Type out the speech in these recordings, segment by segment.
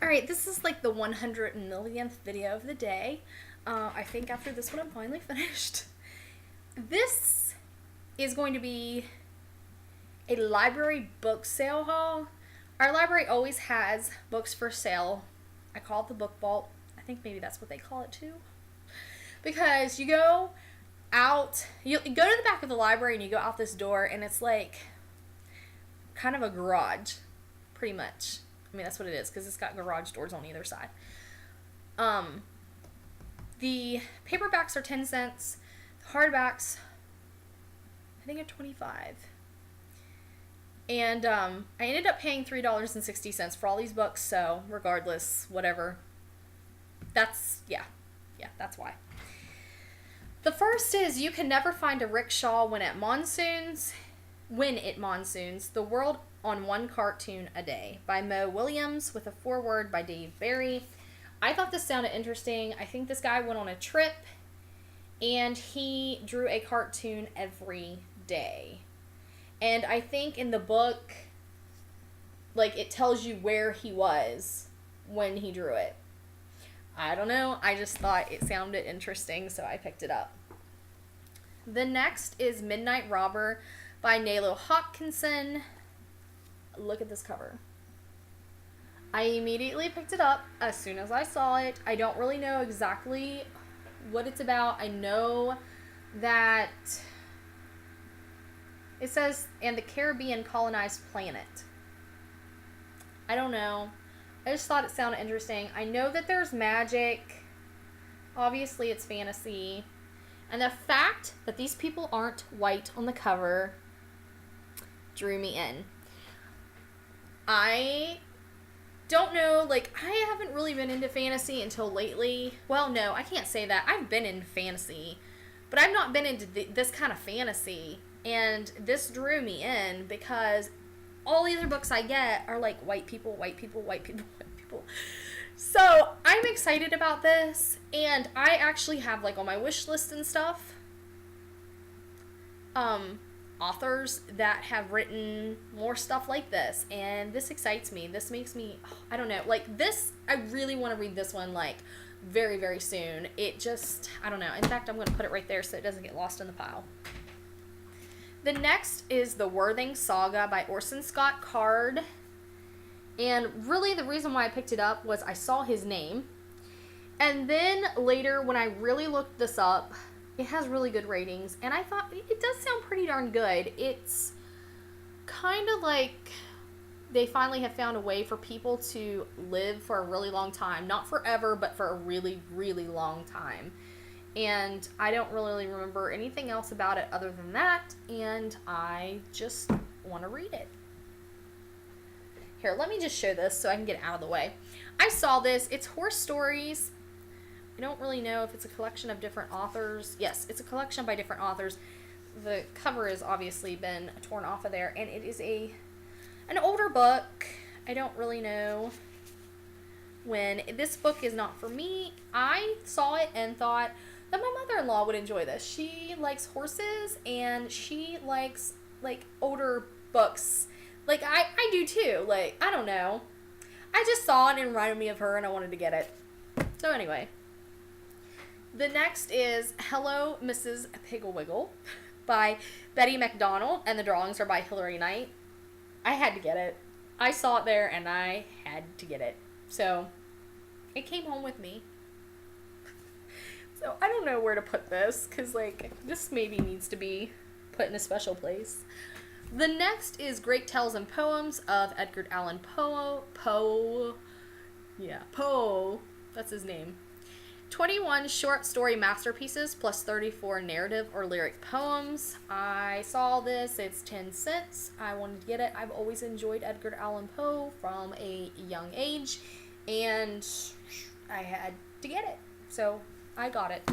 Alright, this is like the 100 millionth video of the day. I think after this one I'm finally finished. This is going to be a library book sale haul. Our library always has books for sale. I call it the book vault. I think maybe that's what they call it too. Because you go out, you go to the back of the library and you go out this door and it's like kind of a garage, pretty much. I mean, that's what it is because it's got garage doors on either side. The paperbacks are 10 cents. The hardbacks, I think, are 25. And I ended up paying $3.60 for all these books, so regardless, whatever. That's why. The first is You Can Never Find a Rickshaw When It Monsoons. The World on One Cartoon a Day by Mo Williams with a foreword by Dave Barry. I thought this sounded interesting. I think this guy went on a trip and he drew a cartoon every day. And I think in the book, like, it tells you where he was when he drew it. I don't know. I just thought it sounded interesting, so I picked it up. The next is Midnight Robber by Nalo Hopkinson. Look at this cover. I immediately picked it up as soon as I saw it. I don't really know exactly what it's about. I know that it says, and the Caribbean colonized planet. I don't know. I just thought it sounded interesting. I know that there's magic. Obviously, it's fantasy. And the fact that these people aren't white on the cover drew me in. I don't know, like, I haven't really been into fantasy until lately. Well, no, I can't say that. I've been in fantasy, but I've not been into this kind of fantasy. And this drew me in because all the other books I get are like white people, white people, white people, white people. So I'm excited about this, and I actually have, like, on my wish list and stuff, authors that have written more stuff like this, and this excites me. This makes me, I don't know, like, this, I really want to read this one, like, very, very soon. It just, I don't know. In fact, I'm going to put it right there so it doesn't get lost in the pile. The next is The Worthing Saga by Orson Scott Card. And really the reason why I picked it up was I saw his name. And then later when I really looked this up, it has really good ratings. And I thought it does sound pretty darn good. It's kind of like they finally have found a way for people to live for a really long time. Not forever, but for a really, really long time. And I don't really remember anything else about it other than that, and I just want to read it. Here, let me just show this so I can get it out of the way. I saw this. It's Horse Stories. I don't really know if it's a collection of different authors. Yes, it's a collection by different authors. The cover has obviously been torn off of there, and it is an older book. I don't really know when. This book is not for me. I saw it and thought that my mother-in-law would enjoy this. She likes horses, and she likes, like, older books. Like, I do too. Like, I don't know. I just saw it and it reminded me of her, and I wanted to get it. So anyway. The next is Hello, Mrs. Pigglewiggle by Betty McDonald, and the drawings are by Hilary Knight. I had to get it. I saw it there, and I had to get it. So, it came home with me. So I don't know where to put this, because, like, this maybe needs to be put in a special place. The next is Great Tales and Poems of Edgar Allan Poe. Poe. That's his name. 21 short story masterpieces plus 34 narrative or lyric poems. I saw this. It's 10 cents. I wanted to get it. I've always enjoyed Edgar Allan Poe from a young age, and I had to get it. So I got it.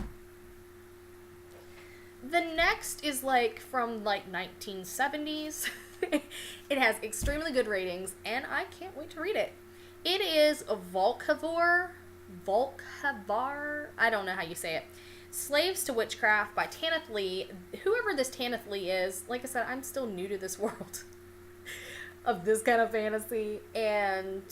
The next is, like, from, like, 1970s. It has extremely good ratings, and I can't wait to read it. It is Volkhavar. I don't know how you say it. Slaves to Witchcraft by Tanith Lee. Whoever this Tanith Lee is, like I said, I'm still new to this world of this kind of fantasy, and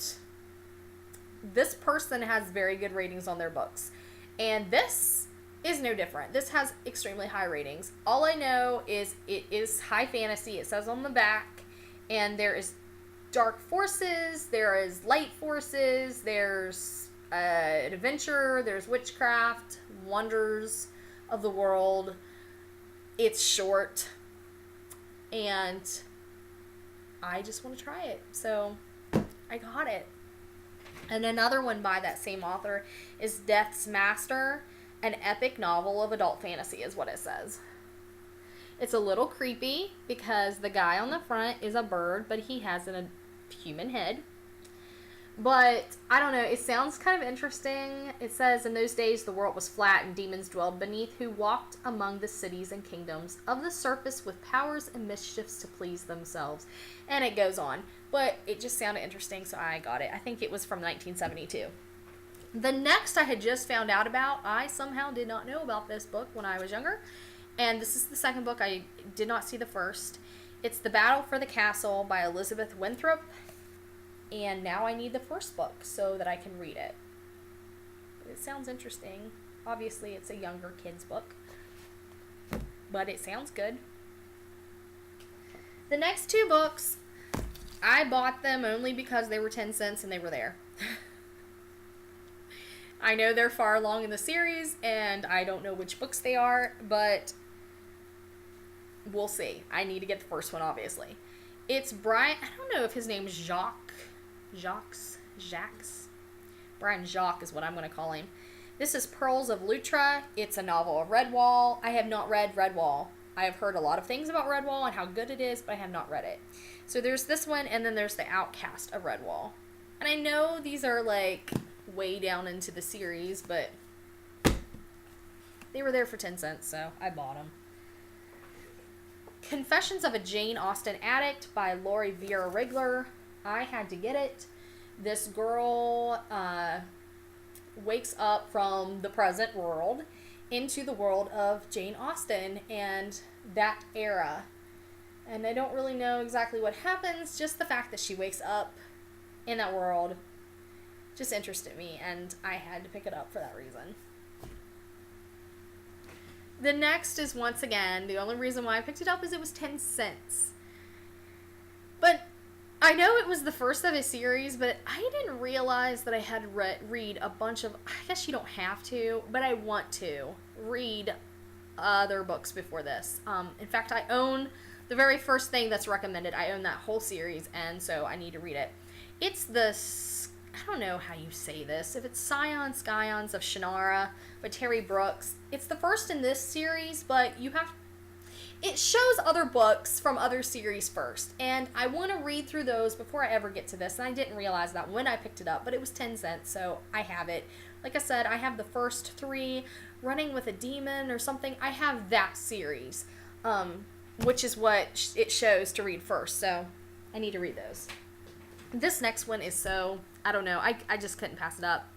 this person has very good ratings on their books. And this is no different. This has extremely high ratings. All I know is it is high fantasy. It says on the back. And there is dark forces. There is light forces. There's adventure. There's witchcraft. Wonders of the world. It's short. And I just want to try it. So I got it. And another one by that same author is Death's Master, an epic novel of adult fantasy is what it says. It's a little creepy because the guy on the front is a bird, but he has a human head. But, I don't know, it sounds kind of interesting. It says, in those days the world was flat and demons dwelled beneath, who walked among the cities and kingdoms of the surface with powers and mischiefs to please themselves. And it goes on. But it just sounded interesting, so I got it. I think it was from 1972. The next I had just found out about, I somehow did not know about this book when I was younger. And this is the second book. I did not see the first. It's The Battle for the Castle by Elizabeth Winthrop. And now I need the first book so that I can read it. It sounds interesting. Obviously, it's a younger kid's book. But it sounds good. The next two books, I bought them only because they were 10 cents and they were there. I know they're far along in the series, and I don't know which books they are, but we'll see. I need to get the first one, obviously. It's Brian, I don't know if his name's Jacques. Brian Jacques is what I'm going to call him. This is Pearls of Lutra. It's a novel of Redwall. I have not read Redwall. I have heard a lot of things about Redwall and how good it is, but I have not read it. So there's this one, and then there's The Outcast of Redwall. And I know these are like way down into the series, but they were there for 10 cents, so I bought them. Confessions of a Jane Austen Addict by Lori Vera Rigler. I had to get it. This girl wakes up from the present world into the world of Jane Austen and that era. And I don't really know exactly what happens, just the fact that she wakes up in that world just interested me, and I had to pick it up for that reason. The next is, once again, the only reason why I picked it up is it was 10 cents. But I know it was the first of a series, but I didn't realize that I had to read a bunch of, I guess you don't have to, but I want to read other books before this. In fact, I own the very first thing that's recommended. I own that whole series, and so I need to read it. It's the, I don't know how you say this, if it's Scions of Shannara by Terry Brooks. It's the first in this series, but it shows other books from other series first, and I want to read through those before I ever get to this, and I didn't realize that when I picked it up, but it was 10 cents, so I have it. Like I said, I have the first three, Running with a Demon or something. I have that series, which is what it shows to read first, so I need to read those. This next one is so, I don't know, I just couldn't pass it up.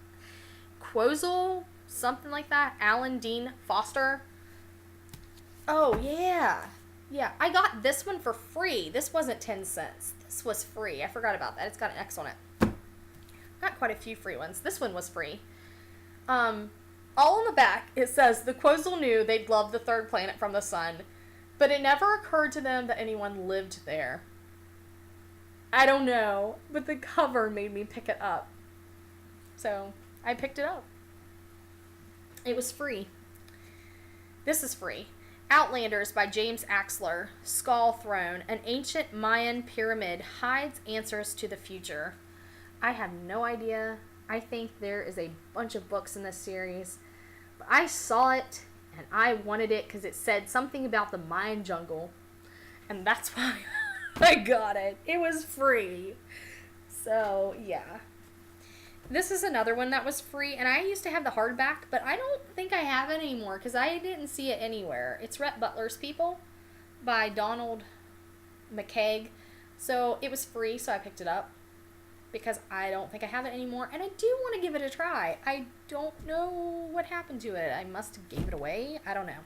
Quozel, something like that, Alan Dean Foster. Oh, yeah. Yeah, I got this one for free. This wasn't 10 cents. This was free. I forgot about that. It's got an X on it. Got quite a few free ones. This one was free. All on the back, it says, the Quozel knew they'd love the third planet from the sun, but it never occurred to them that anyone lived there. I don't know, but the cover made me pick it up. So, I picked it up. It was free. This is free. Outlanders by James Axler. Skull Throne. An ancient Mayan pyramid hides answers to the future. I have no idea. I think there is a bunch of books in this series. But I saw it, and I wanted it because it said something about the Mayan jungle. And that's why I got it. It was free. So, yeah. This is another one that was free, and I used to have the hardback, but I don't think I have it anymore because I didn't see it anywhere. It's Rhett Butler's People by Donald McCaig. So it was free, so I picked it up because I don't think I have it anymore, and I do want to give it a try. I don't know what happened to it. I must have gave it away. I don't know.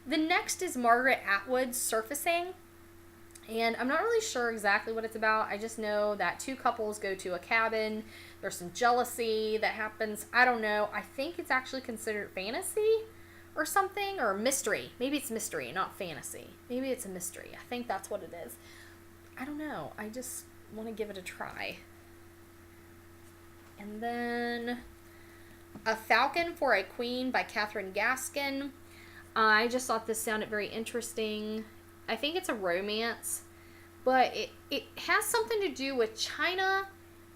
The next is Margaret Atwood's Surfacing. And I'm not really sure exactly what it's about. I just know that two couples go to a cabin. There's some jealousy that happens. I don't know. I think it's actually considered fantasy or something, or mystery. Maybe it's mystery, not fantasy. Maybe it's a mystery. I think that's what it is. I don't know. I just want to give it a try. And then A Falcon for a Queen by Catherine Gaskin. I just thought this sounded very interesting. I think it's a romance, but it has something to do with China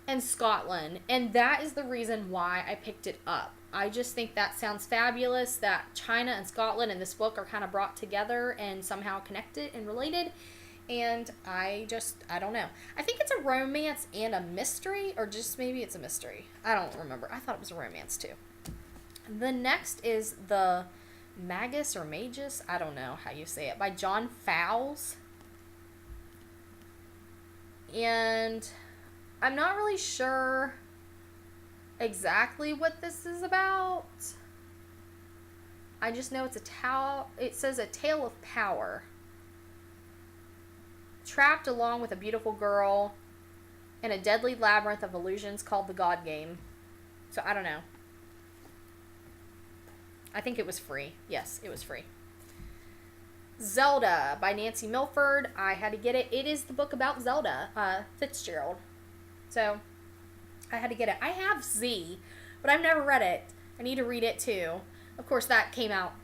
and Scotland, and that is the reason why I picked it up. I just think that sounds fabulous, that China and Scotland in this book are kind of brought together and somehow connected and related, and I don't know. I think it's a romance and a mystery, or just maybe it's a mystery. I don't remember. I thought it was a romance too. The next is The Magus or Magus, I don't know how you say it, by John Fowles. And I'm not really sure exactly what this is about. I just know it says a tale of power. Trapped along with a beautiful girl in a deadly labyrinth of illusions called the God Game. So I don't know. I think it was free. Yes, it was free. Zelda by Nancy Milford. I had to get it. It is the book about Zelda Fitzgerald. So I had to get it. I have Z, but I've never read it. I need to read it too. Of course, that came out,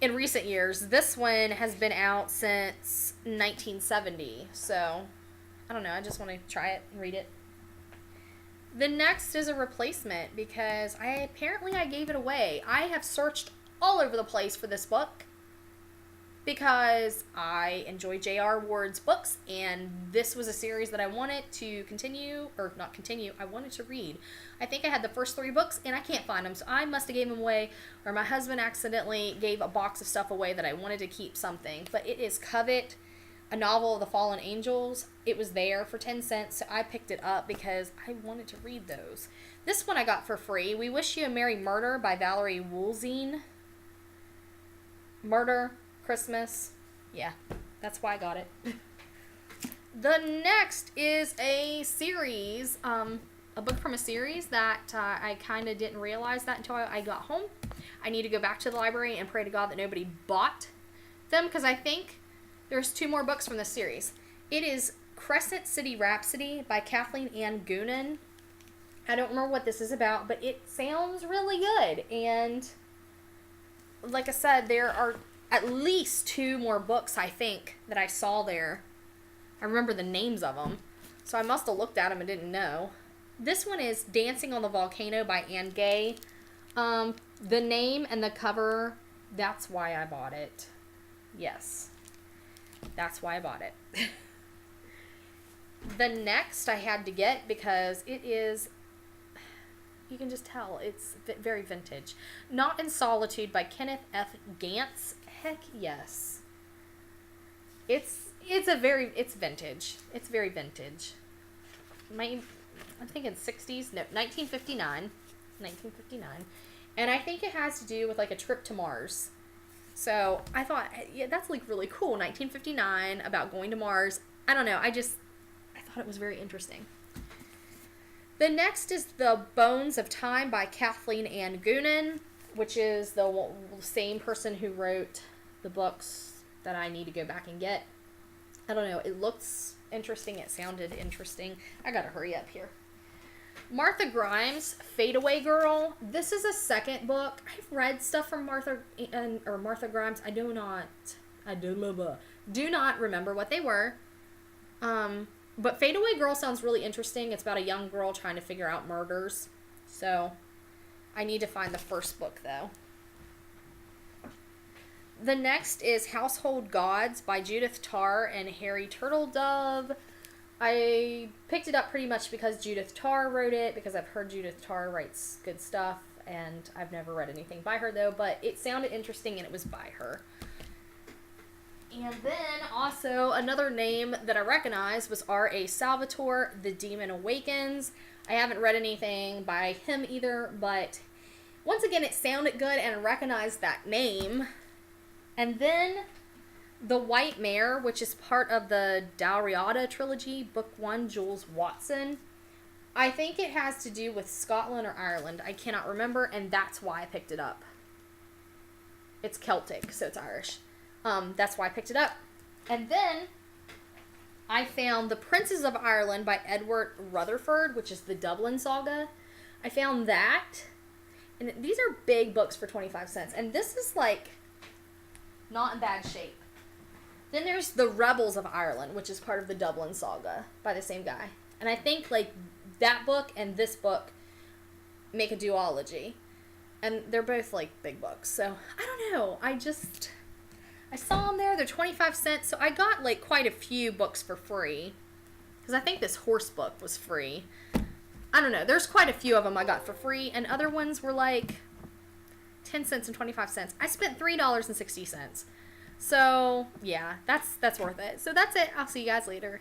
in recent years. This one has been out since 1970. So I don't know. I just want to try it and read it. The next is a replacement because I gave it away. I have searched all over the place for this book because I enjoy J.R. Ward's books, and this was a series that I wanted to continue, or not continue, I wanted to read. I think I had the first 3 books and I can't find them, so I must have gave them away, or my husband accidentally gave a box of stuff away that I wanted to keep something. But it is Covet, a novel of the fallen angels. It was there for 10 cents, so I picked it up because I wanted to read those. This one I got for free. We Wish You a Merry Murder by Valerie Woolseen. Murder, Christmas. Yeah, that's why I got it. The next is a series, a book from a series that I kind of didn't realize that until I got home. I need to go back to the library and pray to God that nobody bought them, because I think there's 2 more books from this series. It is Crescent City Rhapsody by Kathleen Ann Goonan. I don't remember what this is about, but it sounds really good. And like I said, there are at least 2 more books, I think, that I saw there. I remember the names of them, so I must have looked at them and didn't know. This one is Dancing on the Volcano by Anne Gay. The name and the cover, that's why I bought it. Yes. That's why I bought it. The next I had to get because it is, you can just tell, it's very vintage. Not in Solitude by Kenneth F. Gantz. Heck yes. It's vintage. It's very vintage. I'm thinking 60s. No, 1959. 1959. And I think it has to do with like a trip to Mars. So I thought, yeah, that's like really cool. 1959, about going to Mars. I don't know. I thought it was very interesting. The next is The Bones of Time by Kathleen Ann Goonan, which is the same person who wrote the books that I need to go back and get. I don't know. It looks interesting. It sounded interesting. I gotta hurry up here. Martha Grimes, Fadeaway Girl. This is a second book. I've read stuff from Martha Grimes. I do not remember what they were. But Fadeaway Girl sounds really interesting. It's about a young girl trying to figure out murders. So I need to find the first book though. The next is Household Gods by Judith Tarr and Harry Turtledove. I picked it up pretty much because Judith Tarr wrote it, because I've heard Judith Tarr writes good stuff, and I've never read anything by her though, but it sounded interesting and it was by her. And then also another name that I recognized was R.A. Salvatore, The Demon Awakens. I haven't read anything by him either, but once again it sounded good and I recognized that name. And then The White Mare, which is part of the Dalriada trilogy, Book 1, Jules Watson. I think it has to do with Scotland or Ireland. I cannot remember, and that's why I picked it up. It's Celtic, so it's Irish. That's why I picked it up. And then I found The Princes of Ireland by Edward Rutherford, which is the Dublin Saga. I found that. And these are big books for 25 cents. And this is like not in bad shape. Then there's The Rebels of Ireland, which is part of the Dublin Saga by the same guy. And I think like that book and this book make a duology. And they're both like big books. So I don't know. I saw them there. They're 25 cents. So I got like quite a few books for free. Because I think this horse book was free. I don't know. There's quite a few of them I got for free. And other ones were like 10 cents and 25 cents. I spent $3.60. So, yeah, that's worth it. So that's it. I'll see you guys later.